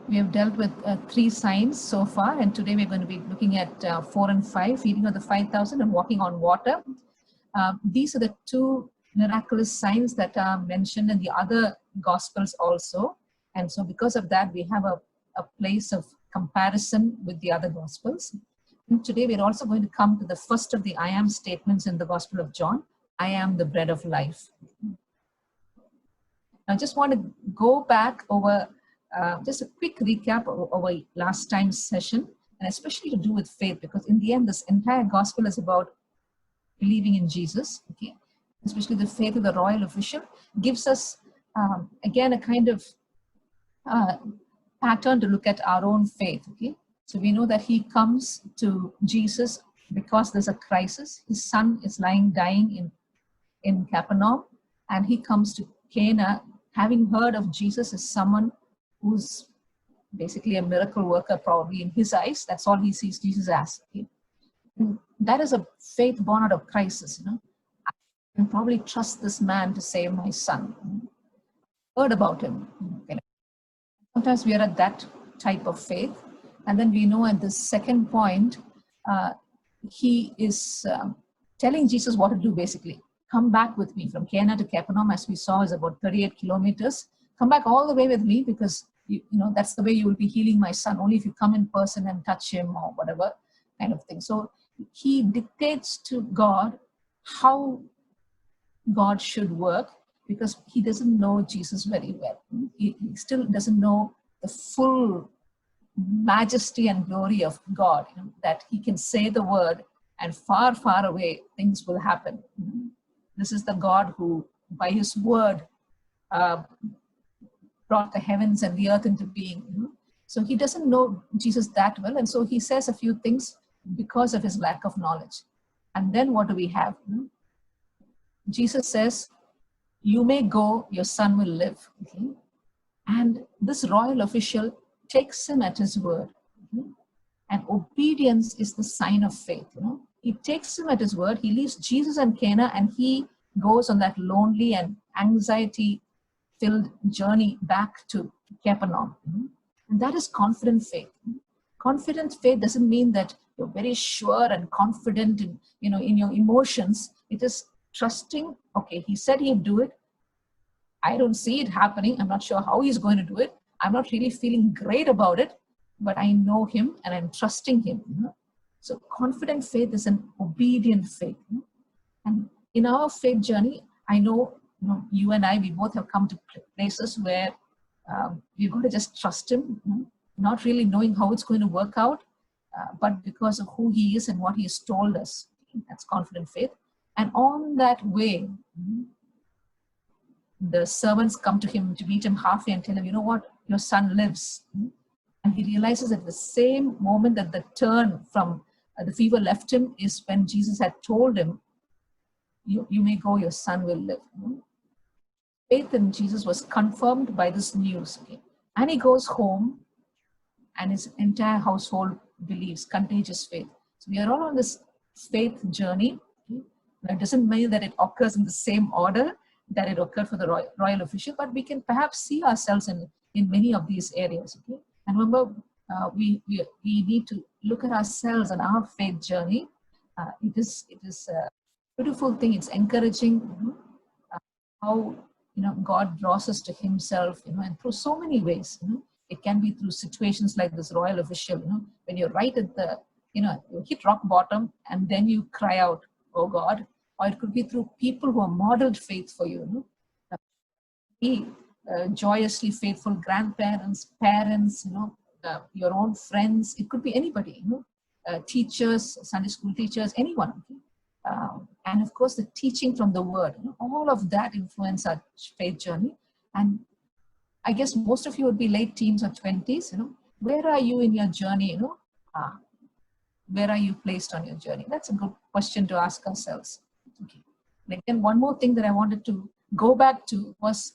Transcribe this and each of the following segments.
We have dealt with 3 signs so far, and today we're going to be looking at 4 and 5, feeding of the 5,000 and walking on water. These are the 2 miraculous signs that are mentioned in the other Gospels also. And so because of that, we have a place of comparison with the other Gospels. And today we're also going to come to the first of the I am statements in the Gospel of John. I am the bread of life. I just want to go back over just a quick recap over last time's session, and especially to do with faith, because in the end, this entire gospel is about believing in Jesus, okay? Especially the faith of the royal official gives us, again, a kind of pattern to look at our own faith, okay? So we know that he comes to Jesus because there's a crisis. His son is dying in Capernaum, and he comes to Cana, having heard of Jesus as someone who's basically a miracle worker, probably in his eyes. That's all he sees Jesus as. Okay? And that is a faith born out of crisis. You know, I can probably trust this man to save my son. Heard about him. Okay. Sometimes we are at that type of faith, and then we know at the second point, he is telling Jesus what to do. Basically, come back with me from Cana to Capernaum, as we saw, is about 38 kilometers. Come back all the way with me, because you know that's the way you will be healing my son, only if you come in person and touch him or whatever kind of thing. So he dictates to God how God should work, because he doesn't know Jesus very well. He still doesn't know the full majesty and glory of God, you know, that he can say the word and far, far away things will happen. This is the God who, by his word, brought the heavens and the earth into being. So he doesn't know Jesus that well, and so he says a few things because of his lack of knowledge. And then what do we have? Jesus says, you may go, your son will live. Okay? And this royal official takes him at his word. Okay? And obedience is the sign of faith. You know? He takes him at his word. He leaves Jesus and Cana, and he goes on that lonely and anxiety-filled journey back to Capernaum. And that is confident faith. Confident faith doesn't mean that you're very sure and confident in, you know, in your emotions. It is trusting, okay, he said he'd do it. I don't see it happening. I'm not sure how he's going to do it. I'm not really feeling great about it, but I know him and I'm trusting him. So confident faith is an obedient faith. And in our faith journey, I know, you and I, we both have come to places where we're going to just trust him, not really knowing how it's going to work out, but because of who he is and what he has told us. That's confident faith. And on that way, the servants come to him to meet him halfway and tell him, you know what, your son lives. And he realizes at the same moment that the turn from the fever left him is when Jesus had told him, you may go, your son will live. Faith in Jesus was confirmed by this news. Okay? And he goes home, and his entire household believes, contagious faith. So we are all on this faith journey. Okay? It doesn't mean that it occurs in the same order that it occurred for the royal official, but we can perhaps see ourselves in many of these areas. Okay? And remember, we need to look at ourselves and our faith journey. It is a beautiful thing. It's encouraging how God draws us to himself, and through so many ways. It can be through situations like this royal official, when you're right at the, you hit rock bottom and then you cry out, oh God. Or it could be through people who are modeled faith for you. Be joyously faithful grandparents, parents, your own friends. It could be anybody, teachers, Sunday school teachers, anyone. And of course, the teaching from the word. All of that influence our faith journey. And I guess most of you would be late teens or 20s. Where are you in your journey? Where are you placed on your journey? That's a good question to ask ourselves. Okay. And again, one more thing that I wanted to go back to was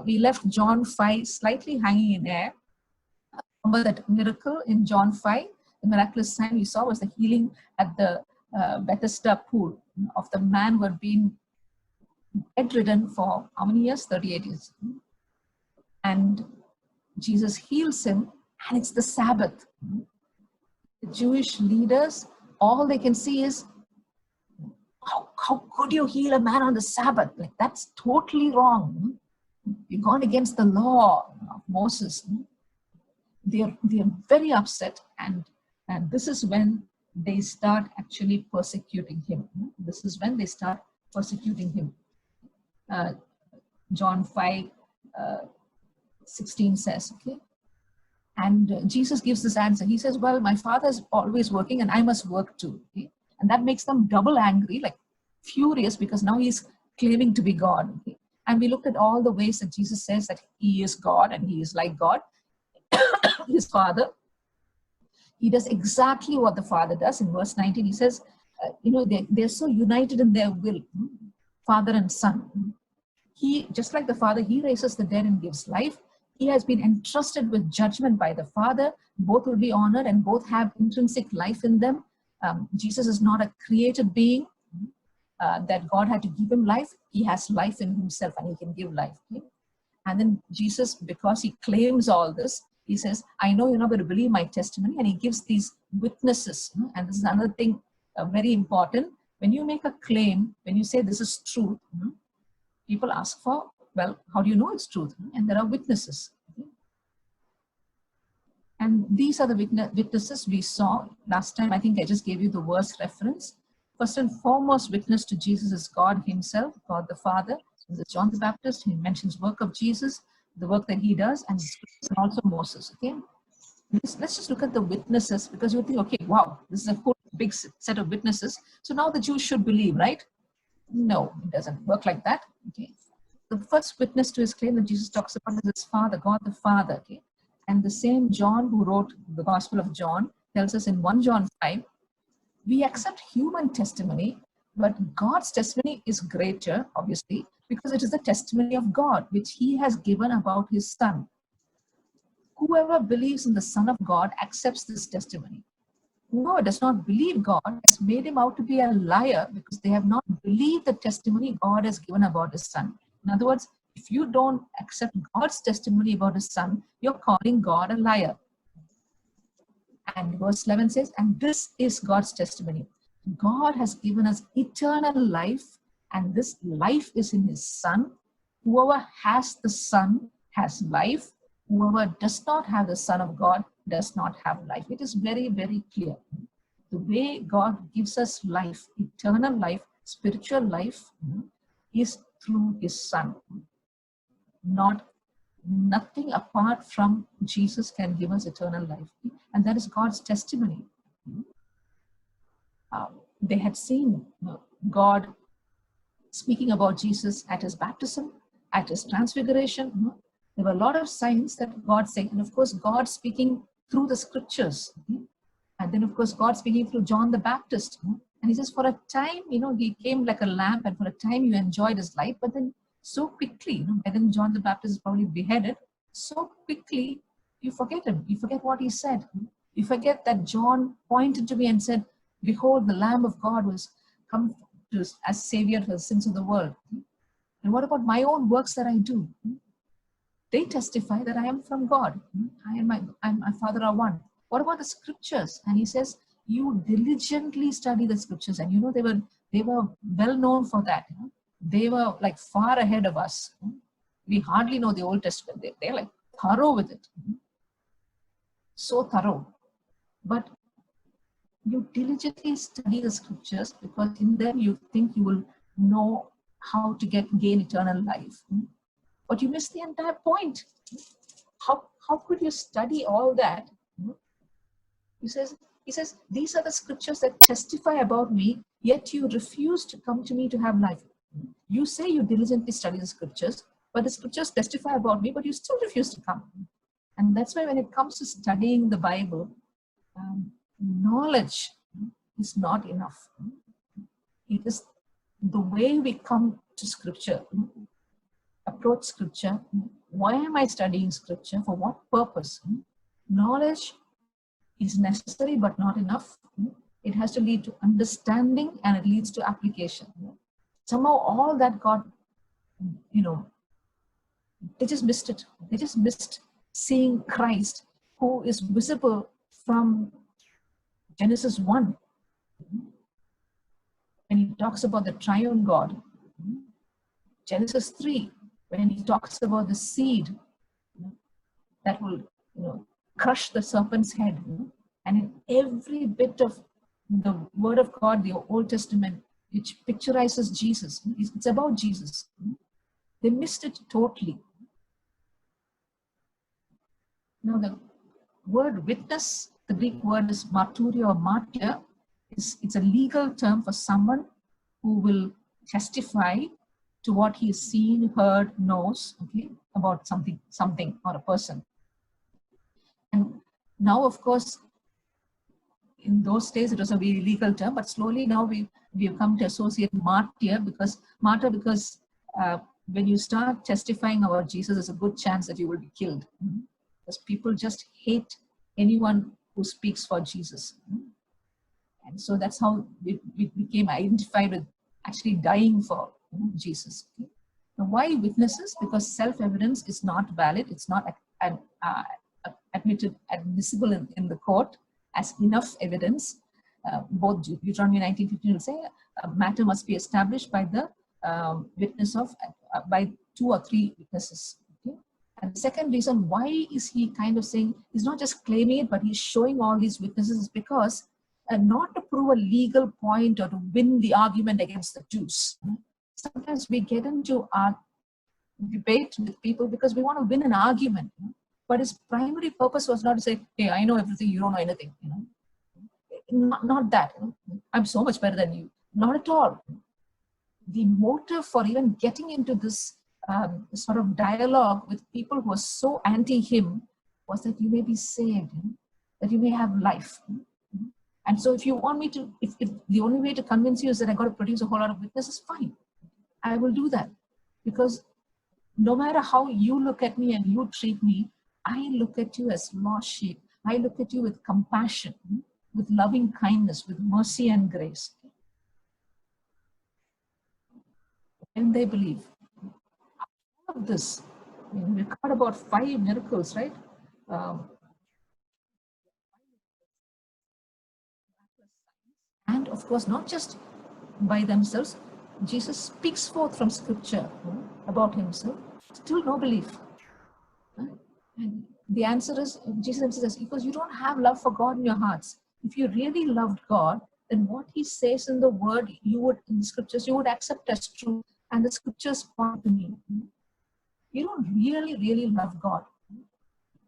we left John 5 slightly hanging in air. Remember that miracle in John 5? The miraculous sign we saw was the healing at the Bethesda pool of the man who had been bedridden for how many years? 38 years. And Jesus heals him and it's the Sabbath. The Jewish leaders, all they can see is, how could you heal a man on the Sabbath? Like, that's totally wrong. You've gone against the law of Moses. They are very upset, and this is when they start actually persecuting him. This is when they start persecuting him. John 5, 16 says, okay, and Jesus gives this answer. He says, well, my Father is always working and I must work too. Okay? And that makes them double angry, like furious, because now he's claiming to be God. Okay? And we looked at all the ways that Jesus says that he is God and he is like God. His Father, he does exactly what the Father does. In verse 19, he says, they're so united in their will, Father and Son. He, just like the Father, he raises the dead and gives life. He has been entrusted with judgment by the Father. Both will be honored and both have intrinsic life in them. Jesus is not a created being that God had to give him life. He has life in himself and he can give life. Okay? And then Jesus, because he claims all this, he says, I know you're not going to believe my testimony. And he gives these witnesses. And this is another thing very important. When you make a claim, when you say this is truth, people ask for, well, how do you know it's truth? And there are witnesses. And these are the witnesses we saw last time. I think I just gave you the verse reference. First and foremost witness to Jesus is God himself, God the Father. This is John the Baptist. He mentions work of Jesus, the work that he does, and also Moses. Okay, let's just look at the witnesses, because you think, okay, wow, this is a whole big set of witnesses. So now the Jews should believe, right? No, it doesn't work like that. Okay, the first witness to his claim that Jesus talks about is his Father, God the Father. Okay, and the same John who wrote the Gospel of John tells us in 1 John 5, we accept human testimony, but God's testimony is greater, obviously, because it is the testimony of God, which he has given about his Son. Whoever believes in the Son of God accepts this testimony. Whoever does not believe God has made him out to be a liar, because they have not believed the testimony God has given about his Son. In other words, if you don't accept God's testimony about his Son, you're calling God a liar. And verse 11 says, and this is God's testimony. God has given us eternal life, and this life is in his Son. Whoever has the Son has life. Whoever does not have the Son of God does not have life. It is very, very clear. The way God gives us life, eternal life, spiritual life, is through his Son. Nothing apart from Jesus can give us eternal life. And that is God's testimony. They had seen God speaking about Jesus at his baptism, at his transfiguration. There were a lot of signs that God said. And of course, God speaking through the scriptures. And then, of course, God speaking through John the Baptist. And he says, for a time, he came like a lamp, and for a time you enjoyed his light. But then so quickly, by then John the Baptist is probably beheaded. So quickly, you forget him. You forget what he said. You forget that John pointed to me and said, behold, the Lamb of God was come to as Savior for the sins of the world. And what about my own works that I do? They testify that I am from God. I and my Father are one. What about the scriptures? And he says, you diligently study the scriptures. And they were well known for that. They were like far ahead of us. We hardly know the Old Testament. They're like thorough with it. So thorough. But you diligently study the scriptures, because in them you think you will know how to gain eternal life. But you miss the entire point. How could you study all that? He says, these are the scriptures that testify about me, yet you refuse to come to me to have life. You say you diligently study the scriptures, but the scriptures testify about me, but you still refuse to come. And that's why when it comes to studying the Bible, knowledge is not enough. It is the way we come to scripture, approach scripture. Why am I studying scripture? For what purpose? Knowledge is necessary but not enough. It has to lead to understanding, and it leads to application. Somehow all that got, they just missed it. They just missed seeing Christ, who is visible from Genesis 1. When he talks about the triune God. Genesis 3, when he talks about the seed that will, crush the serpent's head. And in every bit of the Word of God, the Old Testament, which picturizes Jesus, it's about Jesus. They missed it totally. Now, the word witness, the Greek word is martyria or martyr. It's a legal term for someone who will testify to what he has seen, heard, knows, okay, about something or a person. And now, of course, in those days it was a very legal term, but slowly now we've come to associate martyr because when you start testifying about Jesus, there's a good chance that you will be killed. Because people just hate anyone who speaks for Jesus. And so that's how we became identified with actually dying for Jesus. Okay? Now, why witnesses? Because self-evidence is not valid. It's not admissible in the court as enough evidence. Both Deuteronomy 19:15 will say a matter must be established by the witness of by 2 or 3 witnesses. Okay? And the second reason why is he kind of saying, he's not just claiming it, but he's showing all these witnesses is because not to prove a legal point or to win the argument against the Jews. Sometimes we get into our debate with people because we want to win an argument. But his primary purpose was not to say, hey, I know everything, you don't know anything. Not that. I'm so much better than you. Not at all. The motive for even getting into this sort of dialogue with people who are so anti-him was that you may be saved, that you may have life. And so if you want me to, if the only way to convince you is that I got to produce a whole lot of witnesses, fine. I will do that. Because no matter how you look at me and you treat me, I look at you as lost sheep. I look at you with compassion, with loving kindness, with mercy and grace. And they believe. All of this, we heard about 5 miracles, right? And of course, not just by themselves, Jesus speaks forth from scripture about himself, still no belief. And the answer is, Jesus says, because you don't have love for God in your hearts. If you really loved God, then what he says in the word, in the scriptures, you would accept as true. And the scriptures point to me. You don't really, really love God.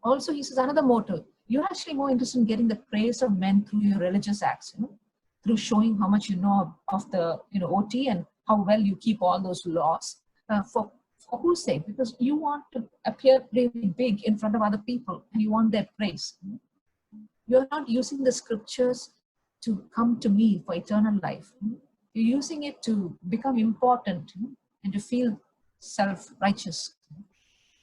Also, he says another motive. You're actually more interested in getting the praise of men through your religious acts, through showing how much you know of the OT and how well you keep all those laws. For whose sake? Because you want to appear really big in front of other people and you want their praise. You're not using the scriptures to come to me for eternal life. You're using it to become important and to feel self-righteous.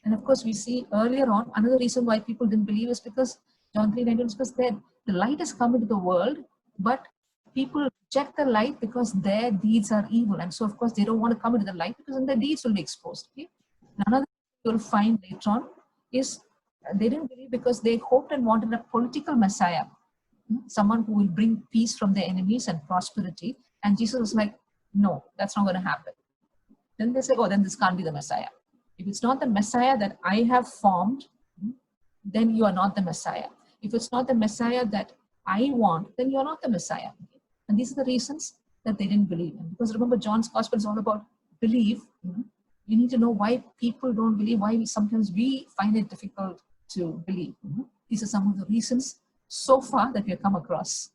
And of course, we see earlier on, another reason why people didn't believe is because John 3:19 is because the light has come into the world, but people reject the light because their deeds are evil. And so, of course, they don't want to come into the light because then their deeds will be exposed. Okay? Another thing you'll find later on is they didn't believe because they hoped and wanted a political Messiah, someone who will bring peace from their enemies and prosperity. And Jesus was like, no, that's not going to happen. Then they say, oh, then this can't be the Messiah. If it's not the Messiah that I have formed, then you are not the Messiah. If it's not the Messiah that I want, then you're not the Messiah. And these are the reasons that they didn't believe. And because remember, John's gospel is all about belief. You need to know why people don't believe, why sometimes we find it difficult to believe. These are some of the reasons so far that we have come across.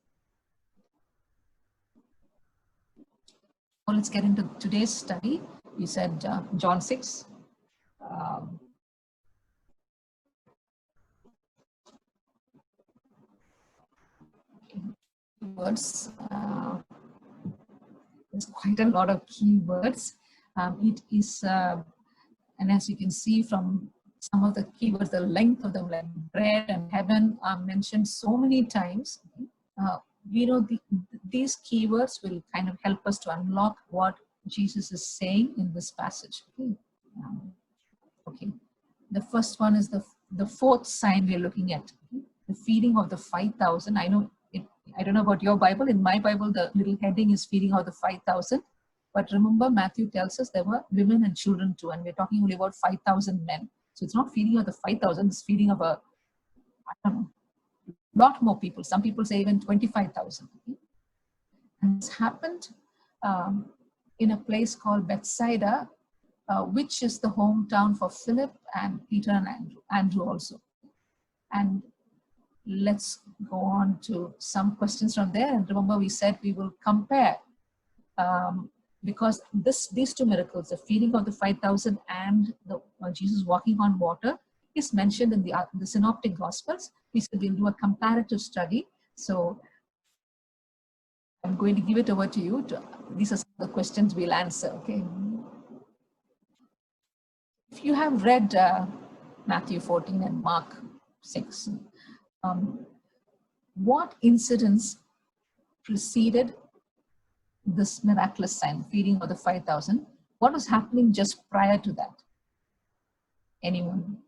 Well, let's get into today's study. We said John 6. Words. There's quite a lot of keywords. It is, and as you can see from some of the keywords, the length of them, like bread and heaven, are mentioned so many times. These keywords will kind of help us to unlock what Jesus is saying in this passage. Okay. The first one is the 4th sign we're looking at. the feeding of the 5,000. I know it, I don't know about your Bible. In my Bible, the little heading is feeding of the 5,000. But remember, Matthew tells us there were women and children too, and we're talking only about 5,000 men. So it's not feeding of the 5,000, it's feeding of a, I don't know, lot more people. Some people say even 25,000. And this happened in a place called Bethsaida, which is the hometown for Philip and Peter and Andrew also. And let's go on to some questions from there. And remember, we said we will compare because these two miracles, the feeding of the 5,000 and the Jesus walking on water, is mentioned in the Synoptic Gospels. We said we'll do a comparative study. So I'm going to give it over to you. These are some of the questions we'll answer. Okay. If you have read Matthew 14 and Mark 6, what incidents preceded this miraculous sign, feeding of the 5,000? What was happening just prior to that? Anyone?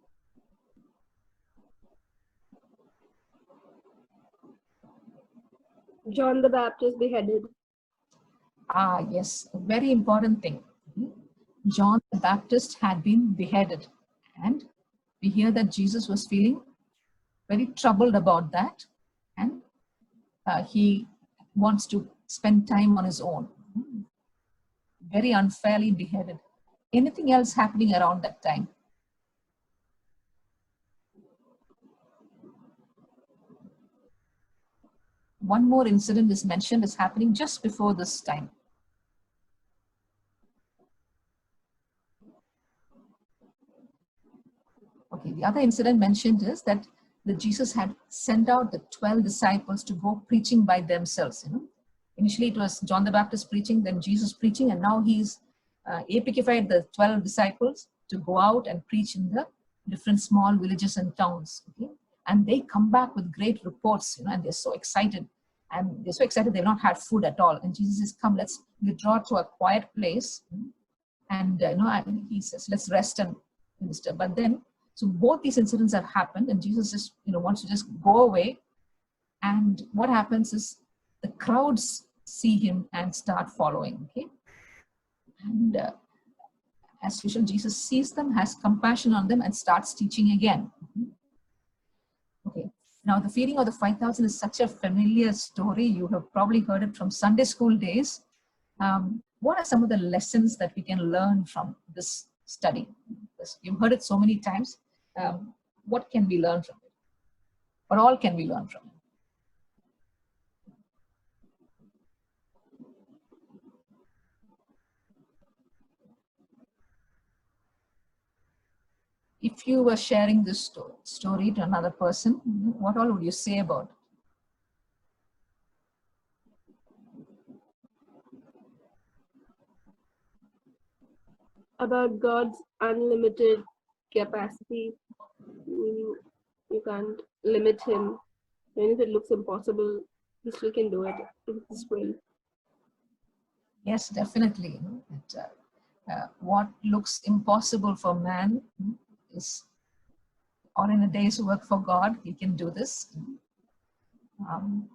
John the Baptist beheaded. Ah, yes, a very important thing. John the Baptist had been beheaded, and we hear that Jesus was feeling very troubled about that, and he wants to spend time on his own. Very unfairly beheaded. Anything else happening around that time? One more incident is mentioned as happening just before this time. Okay, the other incident mentioned is that Jesus had sent out the 12 disciples to go preaching by themselves. Initially it was John the Baptist preaching, then Jesus preaching, and now he's epikified the 12 disciples to go out and preach in the different small villages and towns. Okay? And they come back with great reports, and they're so excited. And they're so excited they've not had food at all. And Jesus says, come, let's withdraw to a quiet place. And he says, let's rest and minister. But then, so both these incidents have happened, and Jesus just wants to just go away. And what happens is the crowds see him and start following. Okay, and as usual, Jesus sees them, has compassion on them, and starts teaching again. Okay, now the feeding of the 5,000 is such a familiar story. You have probably heard it from Sunday school days. What are some of the lessons that we can learn from this study? You've heard it so many times. What can we learn from it? What all can we learn from it? If you were sharing this story to another person, what all would you say about it? About God's unlimited capacity. You can't limit him. Even if it looks impossible, he still can do it in his will. Yes, definitely. What looks impossible for man is, or in a day's work for God, he can do this.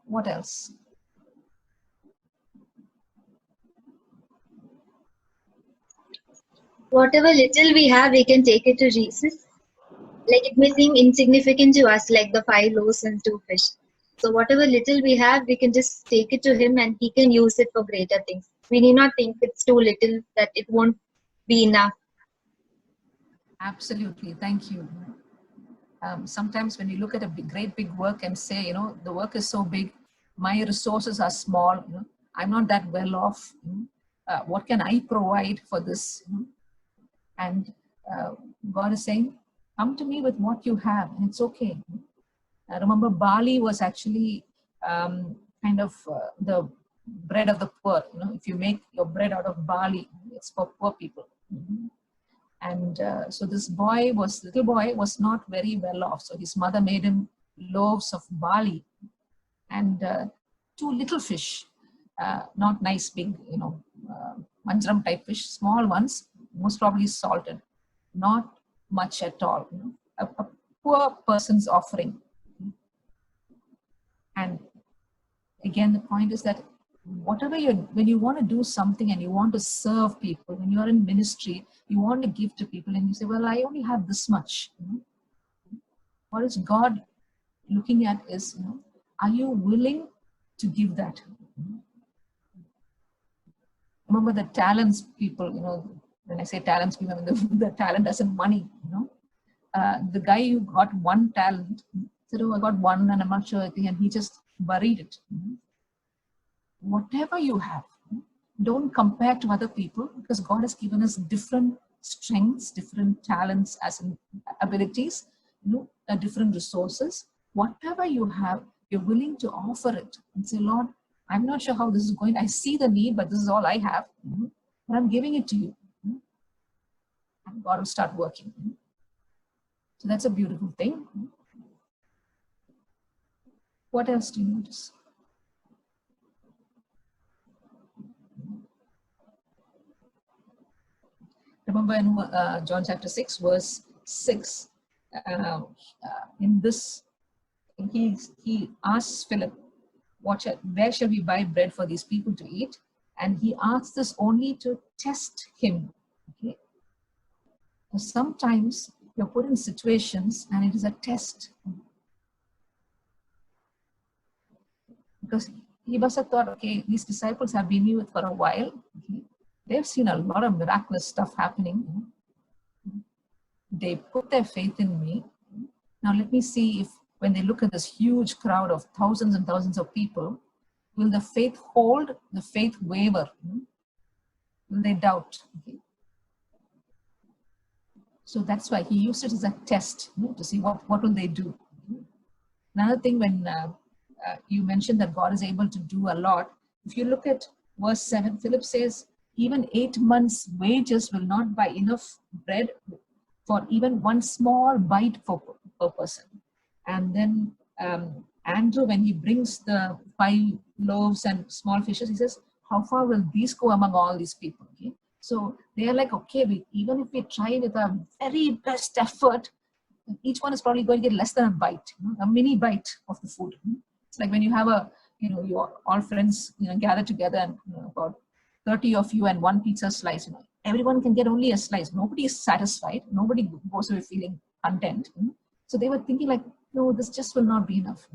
What else? Whatever little we have, we can take it to Jesus. Like it may seem insignificant to us, like the 5 loaves and 2 fish. So whatever little we have, we can just take it to him and he can use it for greater things. We need not think it's too little, that it won't be enough. Absolutely, thank you. Sometimes when you look at a great big work and say, the work is so big, my resources are small, I'm not that well off. What can I provide for this? And God is saying, come to me with what you have, and it's okay. Remember, barley was actually kind of the bread of the poor. If you make your bread out of barley, it's for poor people. And so this little boy was not very well off. So his mother made him loaves of barley and 2 little fish, not nice big, manjaram type fish, small ones, most probably salted, not much at all. A poor person's offering. again, the point is that whatever when you want to do something and you want to serve people, when you are in ministry, you want to give to people, and you say, well, I only have this much. What is God looking at is, are you willing to give that? Remember the talents people, when I say talents people, the talent as in money, the guy who got one talent said, oh, I got one and I'm not sure, and he just buried it. Whatever you have, don't compare to other people, because God has given us different strengths, different talents as in abilities, different resources. Whatever you have, you're willing to offer it and say, Lord, I'm not sure how this is going. I see the need, but this is all I have. But I'm giving it to you. And God will start working. So that's a beautiful thing. What else do you notice? Remember in John chapter 6, verse 6, in this, he asks Philip, where shall we buy bread for these people to eat? And he asks this only to test him. Okay? So sometimes you're put in situations and it is a test. Because he must have thought, okay, these disciples have been with for a while. Okay? They've seen a lot of miraculous stuff happening. They put their faith in me. Now let me see if when they look at this huge crowd of thousands and thousands of people, will the faith hold, the faith waver? Will they doubt? Okay. So that's why he used it as a test, to see what will they do. Another thing, when you mentioned that God is able to do a lot, if you look at verse 7, Philip says, even 8 months' wages will not buy enough bread for even one small bite per person. And then Andrew, when he brings the 5 loaves and small fishes, he says, how far will these go among all these people? Okay? So they are like, okay, even if we try with our very best effort, each one is probably going to get less than a bite, a mini bite of the food. It's like when you have your all friends, gather together and about 30 of you and one pizza slice, everyone can get only a slice. Nobody is satisfied. Nobody goes away feeling content. So they were thinking like, no, this just will not be enough.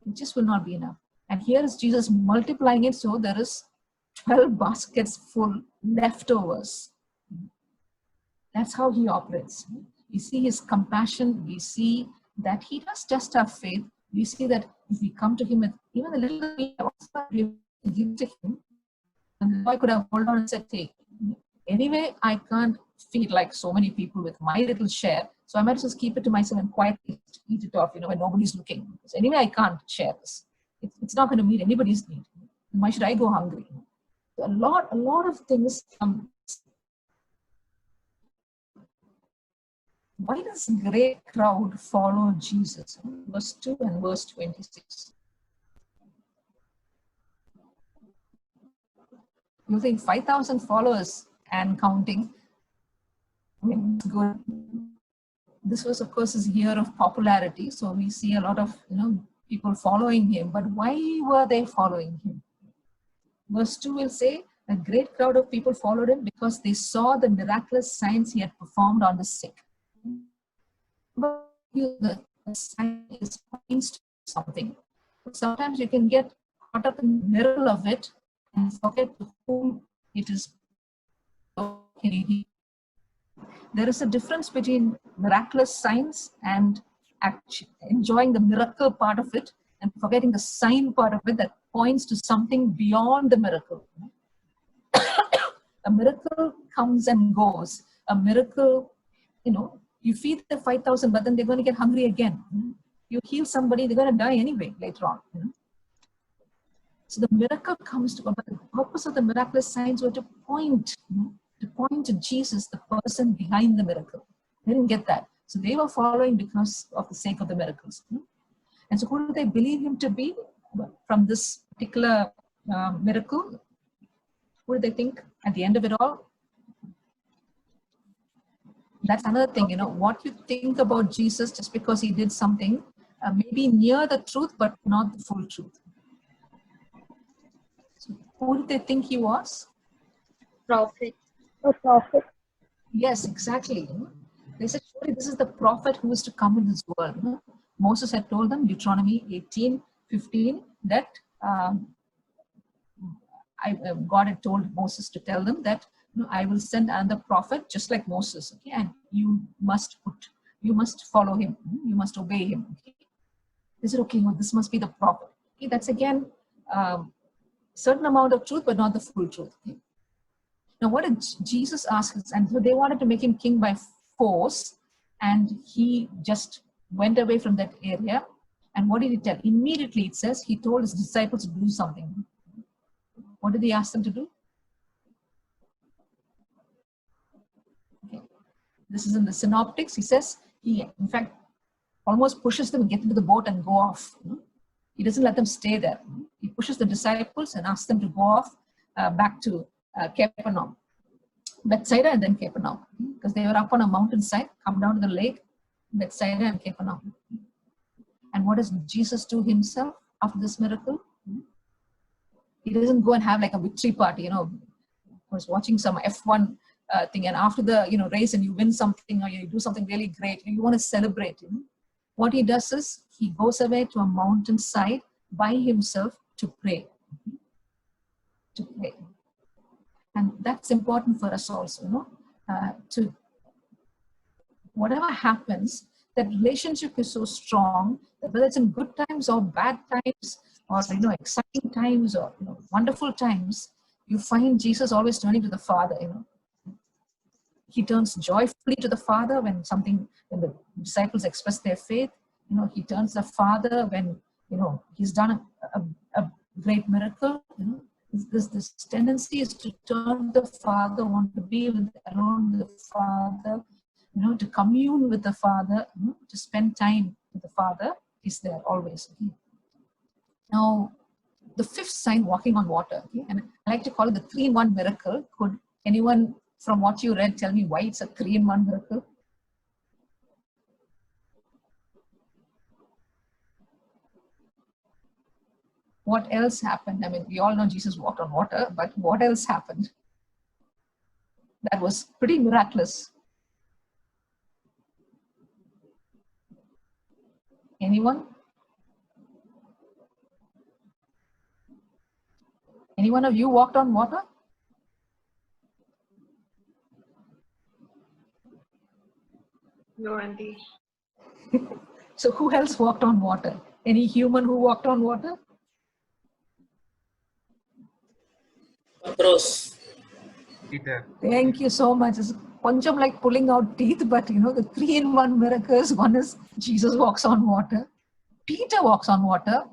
It just will not be enough. And here is Jesus multiplying it, so there is 12 baskets full leftovers. That's how he operates. We see his compassion. We see that he does just have faith. We see that if we come to him with even a little bit of we give to him, and the boy could have hold on and said, hey, anyway, I can't feed like so many people with my little share, so I might just keep it to myself and quietly eat it off, when nobody's looking. So anyway, I can't share this. It's not going to meet anybody's need. Why should I go hungry? So a lot of things. Why does a great crowd follow Jesus? Verse 2 and verse 26. You think 5,000 followers and counting. I mean, it's good. This was, of course, his year of popularity. So we see a lot of people following him. But why were they following him? Verse 2 will say, a great crowd of people followed him because they saw the miraculous signs he had performed on the sick. But the sign is points to something. But sometimes you can get caught up in the middle of it and forget to whom it is. There is a difference between miraculous signs and enjoying the miracle part of it and forgetting the sign part of it that points to something beyond the miracle. A miracle comes and goes. A miracle, you feed the 5,000, but then they're going to get hungry again. You heal somebody, they're going to die anyway later on. So the miracle comes to God, but the purpose of the miraculous signs were to point to Jesus, the person behind the miracle. They didn't get that. So they were following because of the sake of the miracles. And so who do they believe him to be from this particular miracle? Who do they think at the end of it all? That's another thing, what you think about Jesus just because he did something maybe near the truth, but not the full truth. Who did they think he was? Prophet. A prophet. Yes, exactly. They said, surely this is the prophet who is to come in this world. Moses had told them, Deuteronomy 18:15, that God had told Moses to tell them that I will send another prophet just like Moses, okay, and you must follow him, you must obey him. Okay? They said, okay, well, this must be the prophet. Okay, that's again certain amount of truth, but not the full truth. Okay? Now, what did Jesus ask us? And so they wanted to make him king by force, and he just went away from that area. And what did he tell? Immediately, it says, he told his disciples to do something. What did he ask them to do? Okay. This is in the synoptics. He says, he, in fact, almost pushes them to get into the boat and go off. He doesn't let them stay there. He pushes the disciples and asks them to go off back to Capernaum, Bethsaida and then Capernaum, because they were up on a mountainside, come down to the lake, Bethsaida and Capernaum. And what does Jesus do himself after this miracle? He doesn't go and have like a victory party, I was watching some F1 thing, and after the race and you win something or you do something really great, you want to celebrate. What he does is he goes away to a mountainside by himself to pray. To pray. And that's important for us also, to whatever happens, that relationship is so strong that whether it's in good times or bad times, or exciting times or wonderful times, you find Jesus always turning to the Father. He turns joyfully to the Father when the disciples express their faith. He turns to the Father when he's done a great miracle. This tendency is to turn to the Father, want to be alone with the Father, to commune with the Father, to spend time with the Father is there always. Okay? Now, the fifth sign, walking on water, okay? And I like to call it the 3-in-1 miracle. Could anyone from what you read tell me why it's a 3-in-1 miracle? What else happened? I mean, we all know Jesus walked on water, but what else happened? That was pretty miraculous. Anyone? Any one of you walked on water? No, Auntie. So who else walked on water? Any human who walked on water? Bros. Peter. Thank you so much. It's puncham like pulling out teeth, but the 3-in-1 miracles. One is Jesus walks on water. Peter walks on water,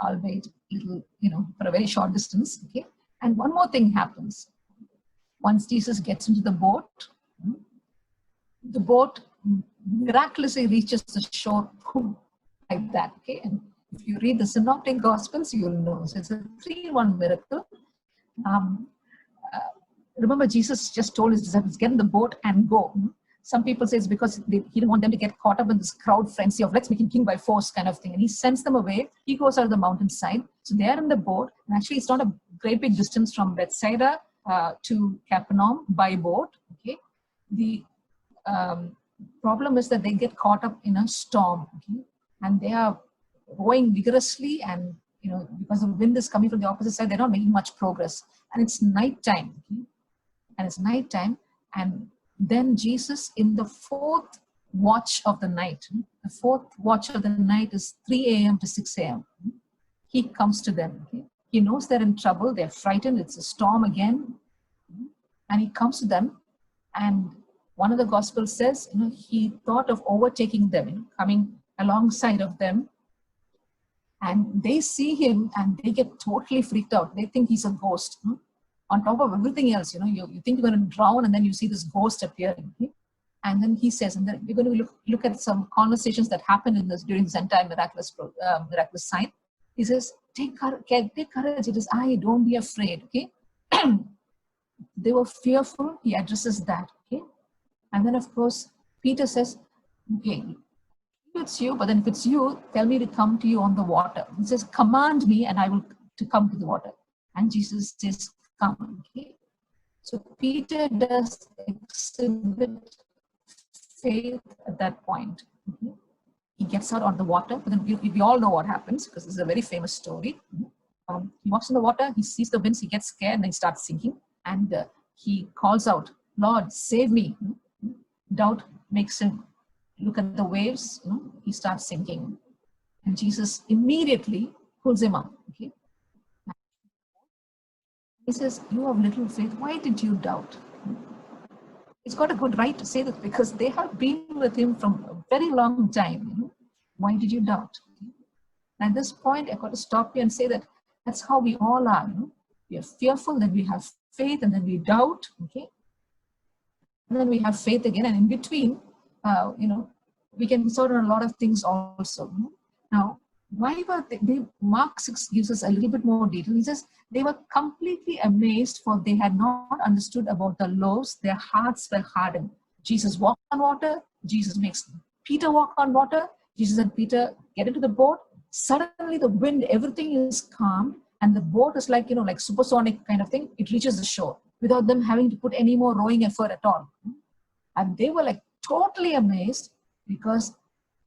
albeit little, for a very short distance. Okay. And one more thing happens. Once Jesus gets into the boat miraculously reaches the shore like that. Okay. And if you read the Synoptic Gospels, you'll know. So it's a 3-in-1 miracle. Remember, Jesus just told his disciples, get in the boat and go. Some people say it's because he didn't want them to get caught up in this crowd frenzy of let's make him king by force kind of thing. And he sends them away. He goes out of the mountainside. So they're in the boat. And actually, it's not a great big distance from Bethsaida to Capernaum by boat. Okay. The problem is that they get caught up in a storm. Okay? And they are rowing vigorously, and because the wind is coming from the opposite side, they're not making much progress. And it's nighttime. Okay? And it's nighttime, and then Jesus, in the 4th watch of the night, the 4th watch of the night is 3 a.m. to 6 a.m. He comes to them. Okay? He knows they're in trouble, they're frightened, it's a storm again, and he comes to them. And one of the Gospels says, he thought of overtaking them, coming alongside of them, and they see him and they get totally freaked out. They think he's a ghost. On top of everything else, you think you're going to drown, and then you see this ghost appearing. Okay? And then he says, and then we're going to look at some conversations that happened during this entire miraculous sign. He says, take courage, it is I, don't be afraid. Okay. They were fearful. He addresses that. Okay. And then of course, Peter says, okay, if it's you, but then if it's you, tell me to come to you on the water. He says, command me and I will to come to the water. and Jesus says, come. Okay? So Peter does exhibit faith at that point. Okay? He gets out on the water, but then we all know what happens because this is a very famous story. He walks in the water, he sees the winds, he gets scared, and he starts sinking. And he calls out, Lord, save me. Doubt makes him look at the waves, he starts sinking. And Jesus immediately pulls him up. Okay? He says, you have little faith, why did you doubt? He's got a good right to say that because they have been with him from a very long time. Why did you doubt? At this point, I've got to stop you and say that that's how we all are. We are fearful, then we have faith, and then we doubt. Okay, and then we have faith again, and in between, we can sort of a lot of things also. Now, why were they? Mark 6 gives us a little bit more detail. He says they were completely amazed, for they had not understood about the loaves. Their hearts were hardened. Jesus walked on water. Jesus makes Peter walk on water. Jesus and Peter get into the boat. Suddenly the wind, everything is calm, and the boat is like, like supersonic kind of thing. It reaches the shore without them having to put any more rowing effort at all. And they were like totally amazed because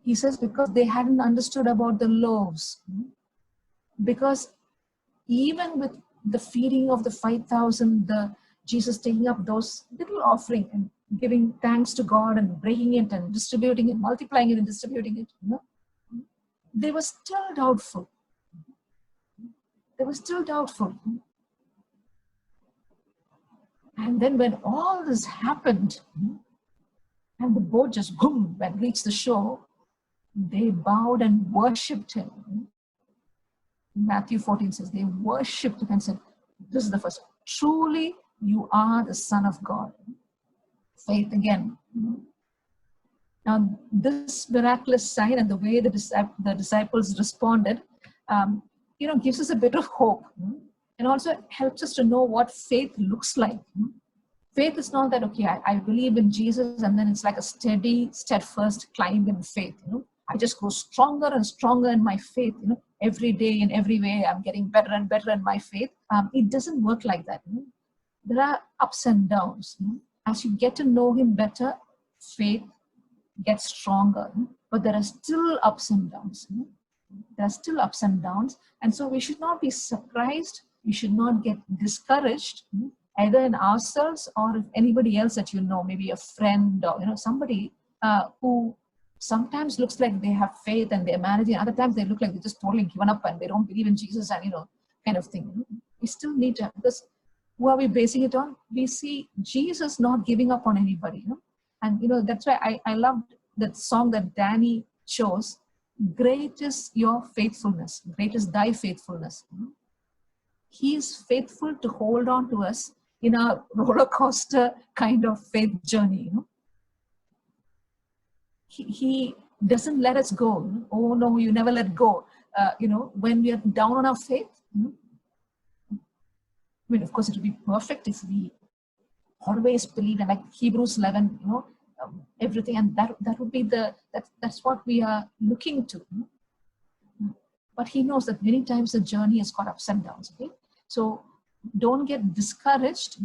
he says, because they hadn't understood about the loaves. Because even with the feeding of the 5,000, Jesus taking up those little offering and giving thanks to God and breaking it and distributing it, multiplying it and distributing it, they were still doubtful. They were still doubtful. And then when all this happened, and the boat just boom, when reached the shore, they bowed and worshipped him. Matthew 14 says they worshipped him and said, this is the first. Truly, you are the Son of God. Faith again. Now, this miraculous sign and the way the disciples responded, gives us a bit of hope, and also helps us to know what faith looks like. Faith is not that, okay, I believe in Jesus, and then it's like a steady, steadfast climb in faith. I just go stronger and stronger in my faith. Every day in every way, I'm getting better and better in my faith. It doesn't work like that. There are ups and downs. As you get to know him better, faith gets stronger, but there are still ups and downs. There are still ups and downs, and so we should not be surprised. We should not get discouraged, either in ourselves or if anybody else that maybe a friend or somebody who sometimes looks like they have faith and they're managing. Other times they look like they're just totally given up and they don't believe in Jesus and kind of thing. We still need to, because who are we basing it on? We see Jesus not giving up on anybody. And that's why I loved that song that Danny chose. Great is your faithfulness. Great is thy faithfulness. He is faithful to hold on to us in a roller coaster kind of faith journey. He doesn't let us go. Oh no, you never let go. When we are down on our faith. I mean, of course, it would be perfect if we always believe, and like Hebrews 11, everything, and that would be that's what we are looking to. But he knows that many times the journey has got ups and downs. Okay, so don't get discouraged.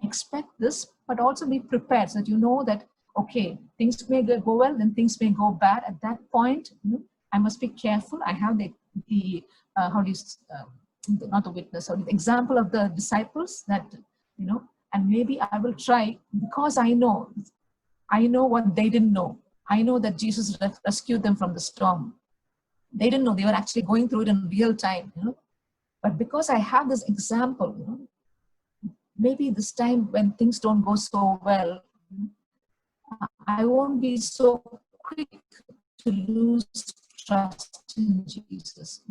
Expect this, but also be prepared so that you know that okay, things may go well, then things may go bad. At that point, I must be careful. I have the not the witness or the example of the disciples that and maybe I will try because I know what they didn't know. I know that Jesus rescued them from the storm. They didn't know they were actually going through it in real time. But because I have this example, maybe this time when things don't go so well, I won't be so quick to lose trust in Jesus.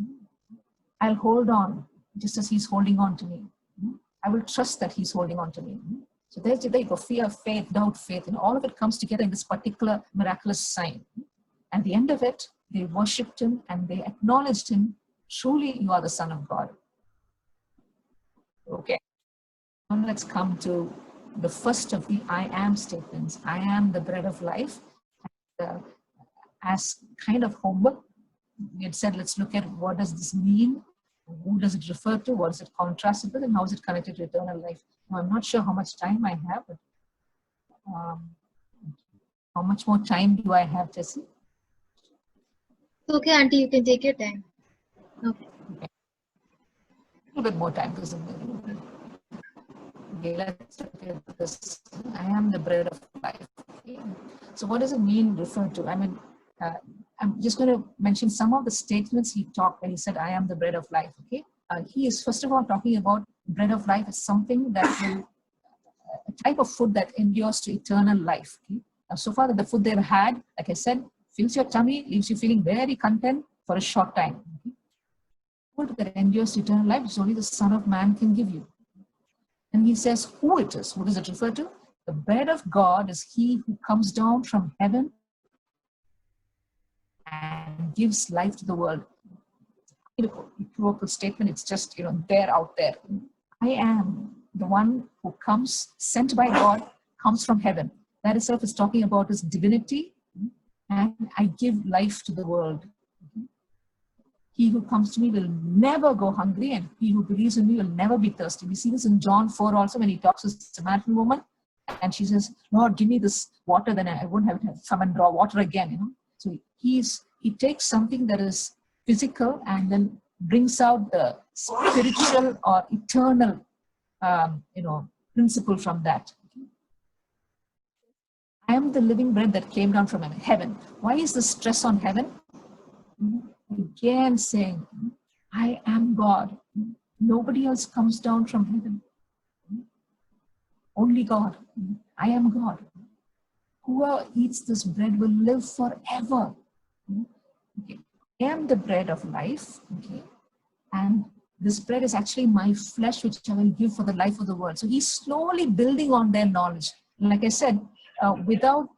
I'll hold on just as he's holding on to me. I will trust that he's holding on to me. So there you go, fear, faith, doubt, faith, all of it comes together in this particular miraculous sign. At the end of it, they worshipped him and they acknowledged him. Truly, you are the Son of God. Okay. Now let's come to the first of the I am statements. I am the bread of life. As kind of homework, we had said, let's look at what does this mean. who does it refer to, what is it contrasted with, and how is it connected to eternal life? Now, I'm not sure how much time I have, but how much more time do I have, Jessie? Okay, Auntie, you can take your time. Okay. A little bit more time because okay, let's look at this. I am the bread of life. Okay. So what does it mean refer to? I mean, I'm just going to mention some of the statements he talked when he said, I am the bread of life. Okay. He is first of all talking about bread of life as something that will, a type of food that endures to eternal life. Okay. Now, so far the food they've had, like I said, fills your tummy, leaves you feeling very content for a short time. Okay. Food that endures to eternal life is only the Son of Man can give you. And he says who it is. Who does it refer to? The bread of God is he who comes down from heaven and gives life to the world. Equivocal statement, it's just, there out there. I am the one who comes, sent by God, comes from heaven. That itself is talking about his divinity, and I give life to the world. He who comes to me will never go hungry, and he who believes in me will never be thirsty. We see this in John 4 also when he talks to the Samaritan woman, and she says, Lord, give me this water, then I won't have to come and draw water again. So he takes something that is physical and then brings out the spiritual or eternal, principle from that. I am the living bread that came down from heaven. Why is the stress on heaven? Again saying, I am God. Nobody else comes down from heaven. Only God. I am God. Whoever eats this bread will live forever. Okay. I am the bread of life. Okay. And this bread is actually my flesh, which I will give for the life of the world. So he's slowly building on their knowledge. Like I said, without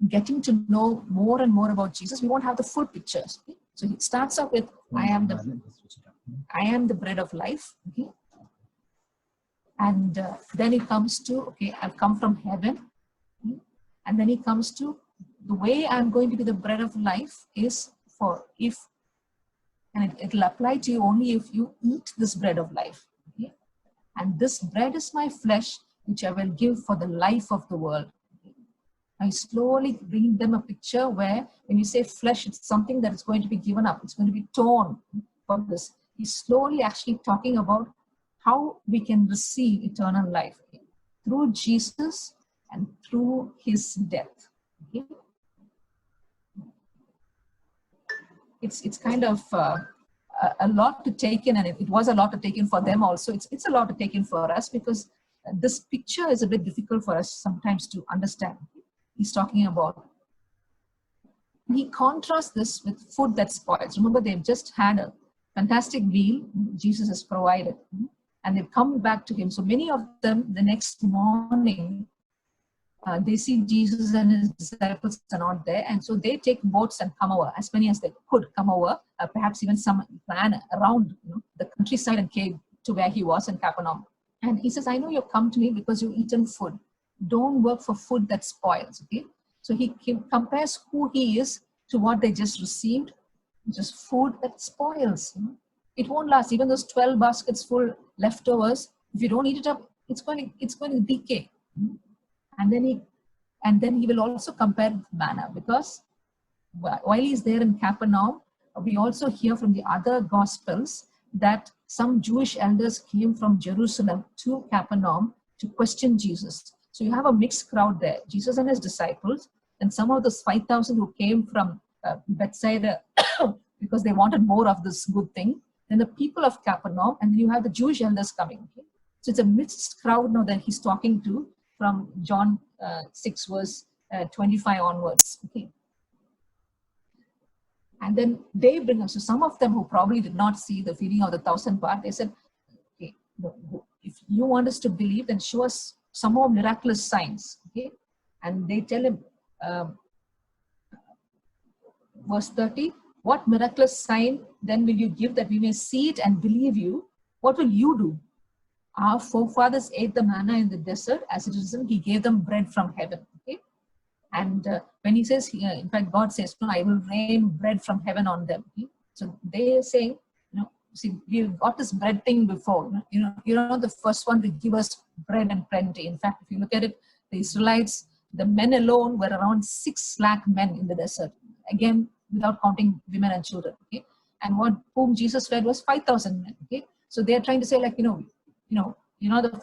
getting to know more and more about Jesus, we won't have the full picture. Okay? So he starts up with, I am the bread of life. Okay? And then he comes to, okay, I've come from heaven. Okay? And then he comes to, the way I'm going to be the bread of life is and it'll apply to you only if you eat this bread of life. Okay? And this bread is my flesh, which I will give for the life of the world. I slowly bring them a picture where when you say flesh, it's something that is going to be given up. It's going to be torn for this. He's slowly actually talking about how we can receive eternal life through Jesus and through his death. Okay? It's kind of a lot to take in, and it was a lot to take in for them also. It's a lot to take in for us because this picture is a bit difficult for us sometimes to understand. He's talking about. He contrasts this with food that spoils. Remember, they've just had a fantastic meal Jesus has provided, and they've come back to him. So many of them, the next morning, they see Jesus and his disciples are not there, and so they take boats and come over, as many as they could come over, perhaps even some ran around the countryside and came to where he was in Capernaum. And he says, I know you've come to me because you've eaten food. Don't work for food that spoils. Okay, so he compares who he is to what they just received, just food that spoils. It won't last. Even those 12 baskets full leftovers, if you don't eat it up, it's going to decay. And then he will also compare manna, because while he's there in Capernaum, we also hear from the other Gospels that some Jewish elders came from Jerusalem to Capernaum to question Jesus. So you have a mixed crowd there, Jesus and his disciples, and some of those 5,000 who came from Bethsaida because they wanted more of this good thing, then the people of Capernaum, and then you have the Jewish elders coming. Okay? So it's a mixed crowd now that he's talking to from John 6 verse 25 onwards. Okay. And then they bring us, so some of them who probably did not see the feeding of the 1,000 part, they said, okay, if you want us to believe, then show us some more miraculous signs. Okay. And they tell him, verse 30, what miraculous sign then will you give that we may see it and believe you? What will you do? Our forefathers ate the manna in the desert, as it is written, he gave them bread from heaven. Okay? And when he says, in fact, God says, no, I will rain bread from heaven on them. Okay? So they are saying, see, we've got this bread thing before. You're not the first one to give us bread and plenty. In fact, if you look at it, the Israelites, the men alone were around 6 lakh men in the desert. Again, without counting women and children. Okay, and whom Jesus fed was 5,000 men. Okay, so they are trying to say, like, the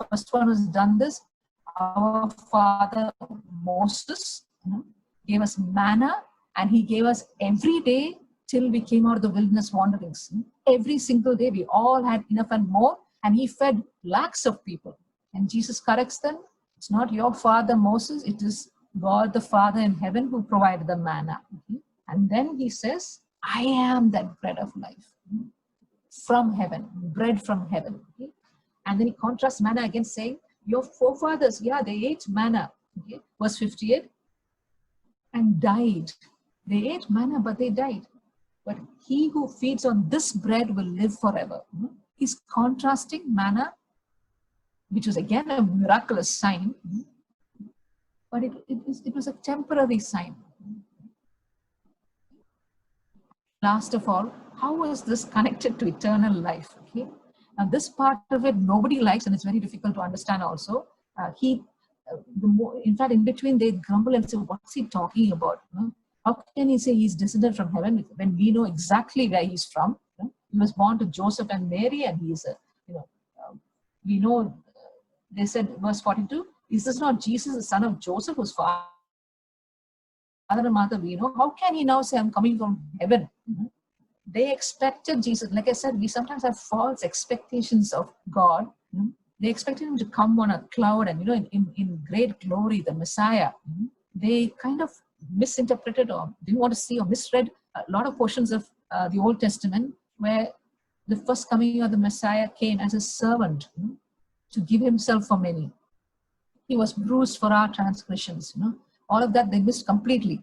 first one who's done this. Our father Moses gave us manna, and he gave us every day till we came out of the wilderness wanderings. Every single day we all had enough and more, and he fed lakhs of people. And Jesus corrects them. It's not your father Moses, it is God the Father in heaven who provided the manna. Okay? And then he says, I am that bread of life from heaven, bread from heaven. Okay? And then he contrasts manna again, saying, your forefathers, yeah, they ate manna. Okay? Verse 58, and died. They ate manna, but they died. But he who feeds on this bread will live forever. He's contrasting manna, which was again a miraculous sign, but it was a temporary sign. Last of all, how is this connected to eternal life? Okay, now this part of it nobody likes, and it's very difficult to understand also. In fact, in between they grumble and say, what's he talking about? How can he say he's descended from heaven when we know exactly where he's from? He was born to Joseph and Mary, and he's we know, they said, verse 42, is this not Jesus, the son of Joseph, whose father and mother we know? How can he now say, I'm coming from heaven? They expected Jesus. Like I said, we sometimes have false expectations of God. They expected him to come on a cloud and, in great glory, the Messiah. They kind of misinterpreted or didn't want to see or misread a lot of portions of the Old Testament where the first coming of the Messiah came as a servant to give himself for many. He was bruised for our transgressions. All of that they missed completely.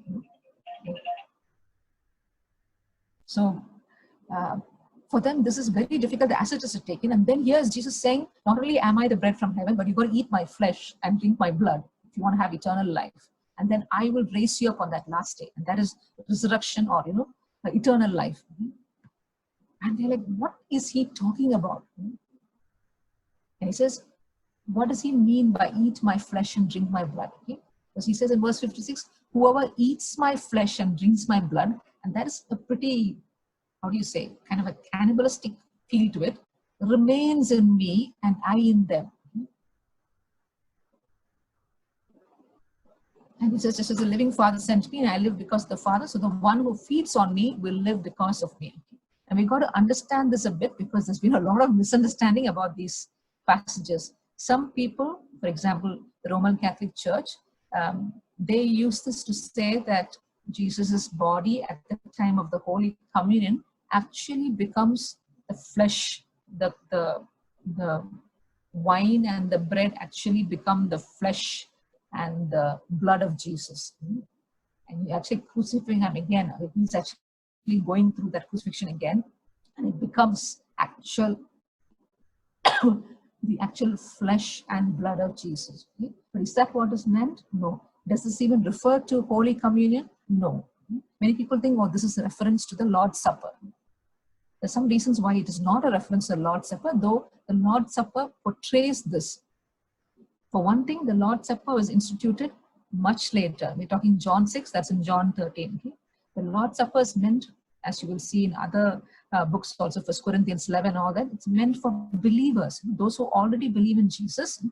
So for them, this is very difficult as it is to take in. And then here's Jesus saying, not only am I the bread from heaven, but you've got to eat my flesh and drink my blood if you want to have eternal life. And then I will raise you up on that last day. And that is resurrection or, eternal life. And they're like, what is he talking about? And he says, what does he mean by eat my flesh and drink my blood? Okay? Because he says in verse 56, whoever eats my flesh and drinks my blood, and that is a pretty, kind of a cannibalistic feel to it, remains in me and I in them. And he says, just as the living Father sent me, and I live because of the Father, so the one who feeds on me will live because of me. And we've got to understand this a bit because there's been a lot of misunderstanding about these passages. Some people, for example, the Roman Catholic Church, they use this to say that Jesus's body at the time of the Holy Communion actually becomes the flesh, the wine and the bread actually become the flesh and the blood of Jesus. And you're actually crucifying him again. He's actually going through that crucifixion again, and it becomes the actual flesh and blood of Jesus. Okay? But is that what is meant? No. Does this even refer to Holy Communion? No. Many people think, this is a reference to the Lord's Supper. There's some reasons why it is not a reference to the Lord's Supper, though the Lord's Supper portrays this. For one thing, the Lord's Supper was instituted much later. We're talking John 6, that's in John 13. Okay? The Lord's Supper is meant, as you will see in other books also, 1 Corinthians 11, all that, it's meant for believers, those who already believe in Jesus,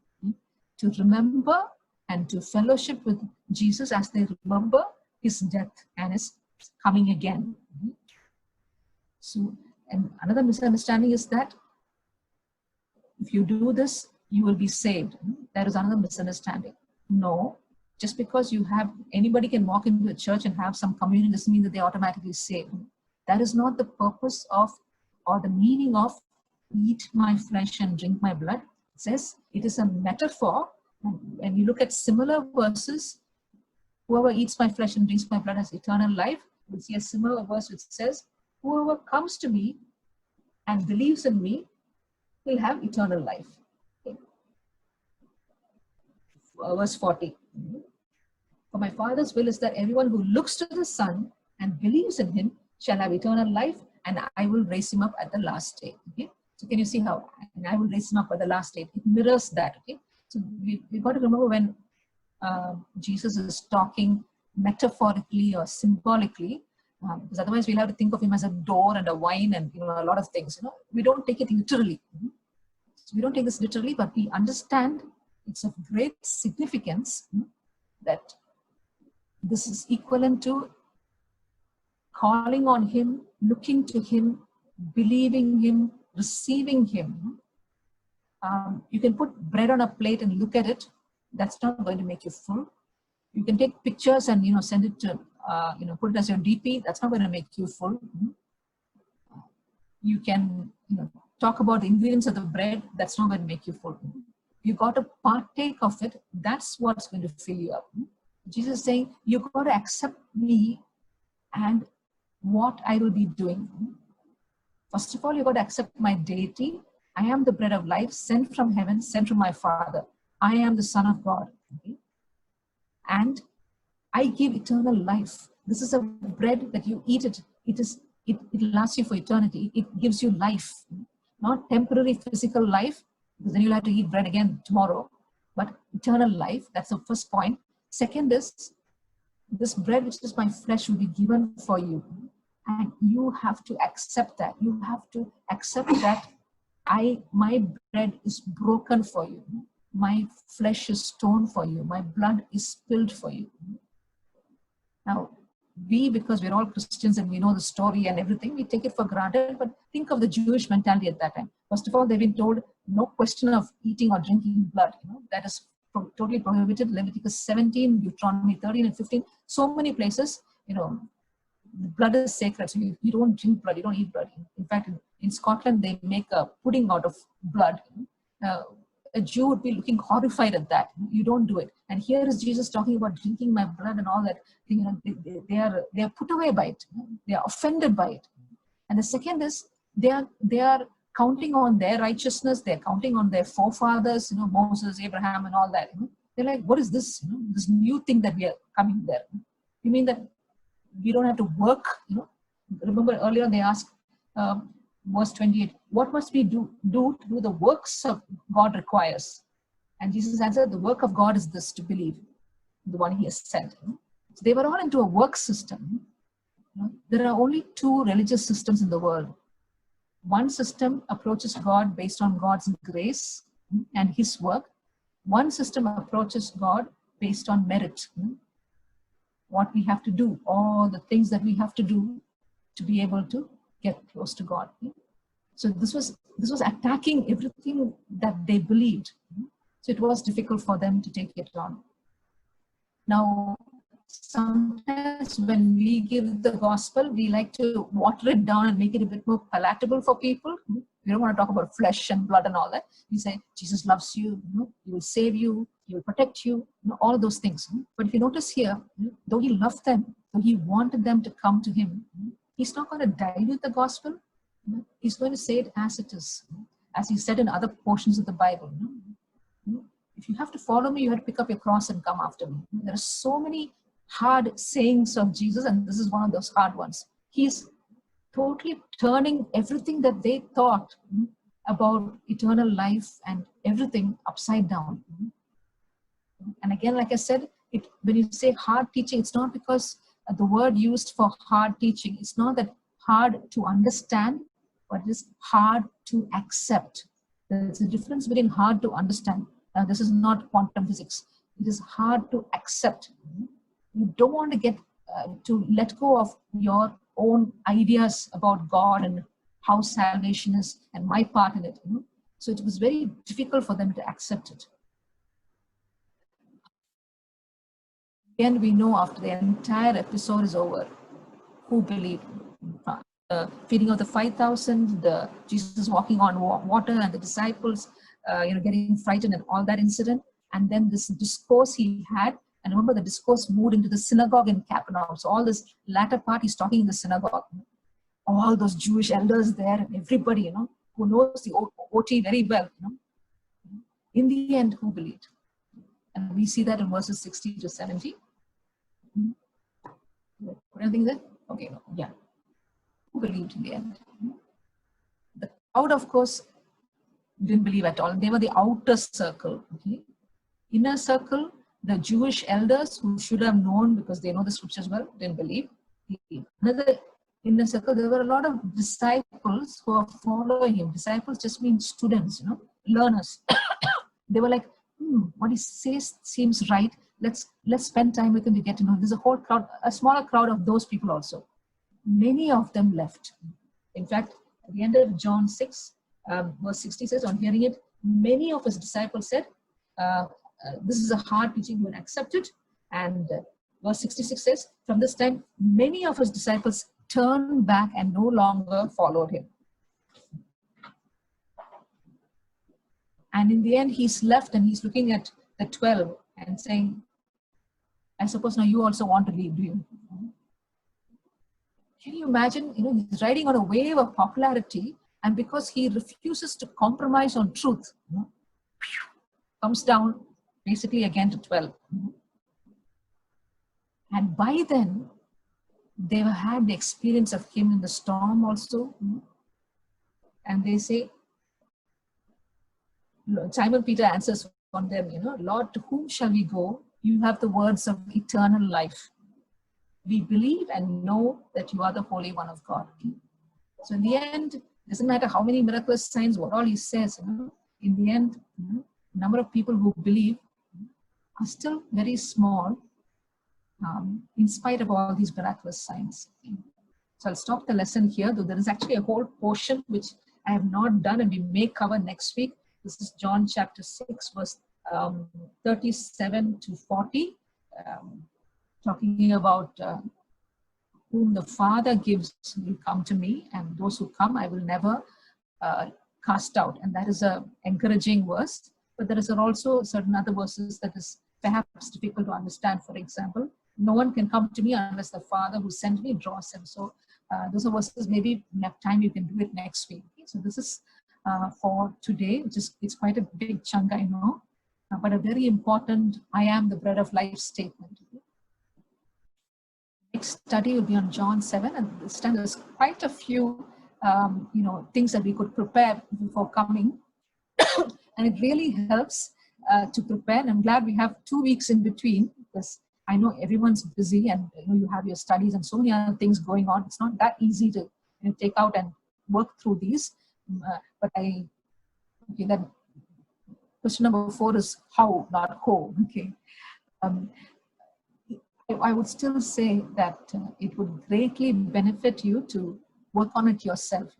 to remember and to fellowship with Jesus as they remember his death and his coming again. So, and another misunderstanding is that if you do this, you will be saved. There is another misunderstanding. No, just because anybody can walk into a church and have some communion doesn't mean that they're automatically saved. That is not the purpose of or the meaning of eat my flesh and drink my blood. It says it is a metaphor. And when you look at similar verses, whoever eats my flesh and drinks my blood has eternal life. You'll see a similar verse which says, whoever comes to me and believes in me will have eternal life. Okay. Verse 40. For my Father's will is that everyone who looks to the Son and believes in him shall have eternal life, and I will raise him up at the last day. Okay, so can you see how? And I will raise him up at the last day. It mirrors that. Okay, so we got to remember when Jesus is talking metaphorically or symbolically, because otherwise we'll have to think of him as a door and a wine and a lot of things. We don't take it literally. So we don't take this literally, but we understand it's of great significance that this is equivalent to calling on him, looking to him, believing him, receiving him. You can put bread on a plate and look at it. That's not going to make you full. You can take pictures and send it to put it as your DP. That's not going to make you full. You can talk about the ingredients of the bread. That's not going to make you full. You got to partake of it. That's what's going to fill you up. Jesus is saying you got to accept me and what I will be doing. First of all, you got to accept my deity. I am the bread of life, sent from heaven, sent from my Father. I am the Son of God. Okay? And I give eternal life. This is a bread that you eat it. It lasts you for eternity. It gives you life, not temporary physical life, because then you'll have to eat bread again tomorrow, but eternal life. That's the first point. Second is, this bread, which is my flesh, will be given for you. And you have to accept that. You have to accept that my bread is broken for you. My flesh is torn for you. My blood is spilled for you. Now, because we're all Christians and we know the story and everything, we take it for granted, but think of the Jewish mentality at that time. First of all, they've been told no question of eating or drinking blood. That is totally prohibited. Leviticus 17, Deuteronomy 13 and 15, so many places, blood is sacred, so you don't drink blood, you don't eat blood. In fact, in Scotland, they make a pudding out of blood. A Jew would be looking horrified at that. You don't do it. And here is Jesus talking about drinking my blood and all that. They are put away by it. They are offended by it. And the second is they are counting on their righteousness. They're counting on their forefathers, Moses, Abraham, and all that. They're like, what is this? This new thing that we are coming there. You mean that we don't have to work? Remember earlier they asked, verse 28, what must we do to do the works of God requires? And Jesus answered, the work of God is this, to believe the one he has sent. So they were all into a work system. There are only two religious systems in the world. One system approaches God based on God's grace and his work. One system approaches God based on merit. What we have to do, all the things that we have to do to be able to get close to God. So this was attacking everything that they believed. So it was difficult for them to take it on. Now, sometimes when we give the gospel, we like to water it down and make it a bit more palatable for people. We don't want to talk about flesh and blood and all that. We say, Jesus loves you, he will save you, he will protect you, all of those things. But if you notice here, though he loved them, though he wanted them to come to him, he's not going to dilute the gospel. He's going to say it as it is, as he said in other portions of the Bible. If you have to follow me, you have to pick up your cross and come after me. There are so many hard sayings of Jesus, and this is one of those hard ones. He's totally turning everything that they thought about eternal life and everything upside down. And again, like I said, when you say hard teaching, it's not because the word used for hard teaching, it's not that hard to understand, but it is hard to accept. There's a difference between hard to understand. Now, this is not quantum physics. It is hard to accept. You don't want to get to let go of your own ideas about God and how salvation is and my part in it. So it was very difficult for them to accept it. Again, we know after the entire episode is over, who believed. Feeding of the 5,000, Jesus walking on water, and the disciples, getting frightened, and all that incident, and then this discourse he had. And remember, the discourse moved into the synagogue in Capernaum. So all this latter part, he's talking in the synagogue. All those Jewish elders there, and everybody, who knows the OT very well. In the end, who believed? And we see that in verses 60 to 70. Put anything there? Okay, no, yeah. believed in the end. The crowd, of course, didn't believe at all. They were the outer circle. Okay? Inner circle, the Jewish elders who should have known because they know the scriptures well, didn't believe. Another inner circle, there were a lot of disciples who are following him. Disciples just mean students, learners. They were like, what he says seems right. Let's spend time with him to get to know him. There's a whole crowd, a smaller crowd of those people also. Many of them left. In fact, at the end of John 6, verse 60 says, on hearing it, many of his disciples said, this is a hard teaching, we will accept it. And verse 66 says, from this time, many of his disciples turned back and no longer followed him. And in the end, he's left and he's looking at the 12 and saying, I suppose now you also want to leave, do you? Can you imagine, he's riding on a wave of popularity, and because he refuses to compromise on truth, comes down basically again to 12. And by then, they've had the experience of him in the storm also. And they say, Simon Peter answers on them, Lord, to whom shall we go? You have the words of eternal life. We believe and know that you are the Holy One of God. So in the end, it doesn't matter how many miraculous signs, what all he says, in the end, number of people who believe are still very small, in spite of all these miraculous signs. So I'll stop the lesson here, though there is actually a whole portion which I have not done and we may cover next week. This is John chapter 6, verse 37 to 40, talking about whom the Father gives will come to me, and those who come I will never cast out. And that is an encouraging verse, but there is also certain other verses that is perhaps difficult to understand. For example, no one can come to me unless the Father who sent me draws him. So those are verses, maybe we have time, you can do it next week. Okay? So this is for today, which is, it's quite a big chunk, I know, but a very important, I am the bread of life statement. Okay? Next study will be on John 7, and this time there's quite a few, things that we could prepare before coming, and it really helps to prepare. And I'm glad we have 2 weeks in between, because I know everyone's busy, and you have your studies and so many other things going on. It's not that easy to take out and work through these. But then question number 4 is how, not who. Okay. I would still say that it would greatly benefit you to work on it yourself.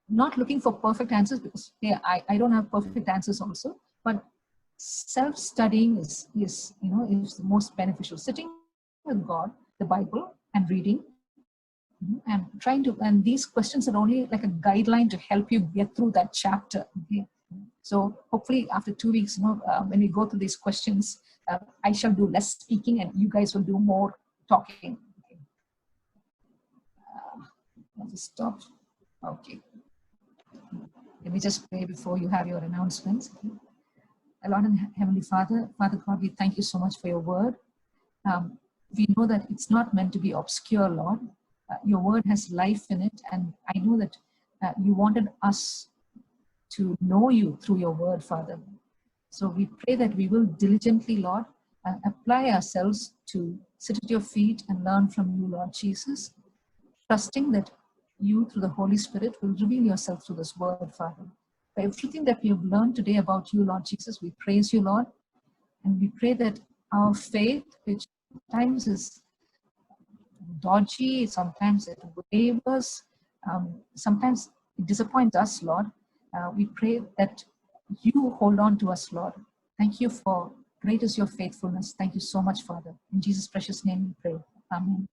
Not looking for perfect answers, because I don't have perfect answers also, but self-studying is the most beneficial. Sitting with God, the Bible, and reading, and trying to, and these questions are only like a guideline to help you get through that chapter. Okay? So hopefully after 2 weeks, when we go through these questions, I shall do less speaking and you guys will do more talking. Okay. I'll just stop. Okay. Let me just pray before you have your announcements. Okay. Lord and Heavenly Father, Father God, we thank you so much for your word. We know that it's not meant to be obscure, Lord. Your word has life in it, and I know that you wanted us to know you through your word, Father. So we pray that we will diligently, Lord, apply ourselves to sit at your feet and learn from you, Lord Jesus, trusting that you, through the Holy Spirit, will reveal yourself through this word, Father. For everything that we have learned today about you, Lord Jesus, we praise you, Lord, and we pray that our faith, which sometimes is dodgy, sometimes it wavers, sometimes it disappoints us, Lord. We pray that you hold on to us, Lord. Thank you for great is your faithfulness. Thank you so much, Father. In Jesus' precious name we pray. Amen.